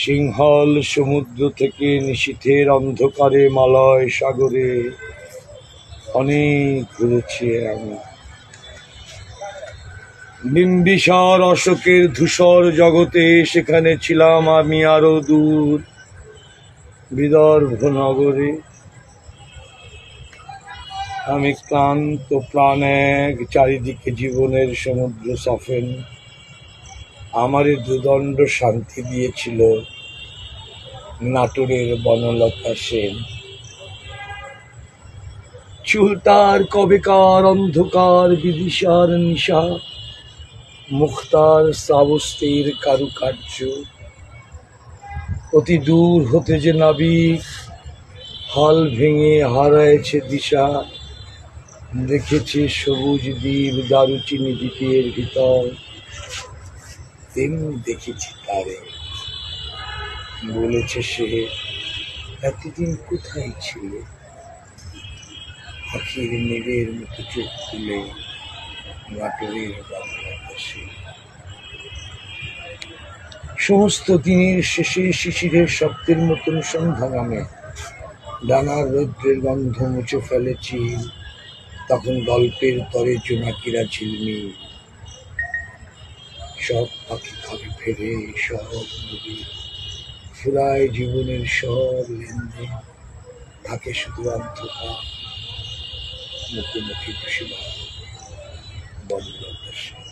সিংহল সমুদ্র থেকে নিশীথের অন্ধকারে মালয় সাগরে অনেক ঘুরেছি আমি। বিম্বিসার অশোকের ধূসর জগতে সেখানে ছিলাম আমি আরো দূর বিদর্ভ নগরে। আমি ক্লান্ত প্রাণ এক, চারিদিকে জীবনের সমুদ্র সফেন। আমারে দুদণ্ড শান্তি দিয়েছিল নাটোরের বনলতা সেন। চুল তার কবেকার অন্ধকার বিদিশার নিশা, মুক্তার শ্রাবস্তির কারুকার্য। অতি দূর হতে যে নাবিক হাল ভেঙে হারায়েছে দিশা, দেখেছি সবুজ দ্বীপ দারুচিনি দ্বীপের ভিতর। তেমনি দেখেছি তারে, বলেছে সে এতদিন কোথায় ছিলে, আখির মেঘের মতো চোখ খুলে নাটোরের বনলতা সেন। সমস্ত দিনের শেষে শিশিরের শব্দের মতন সন্ধ্যা নামে, ডানার রৌদ্রের গন্ধ মুছে ফেলেছি, তখন গল্পের তরে জোনাকিরা ঝিলমিল। সব পাখি ঘরে ফেরে, সব নদী ফুরায়, জীবনের সব লেনদেন, থাকে শুধু অন্ধকার, মুখোমুখি বসে বনলতা সেন।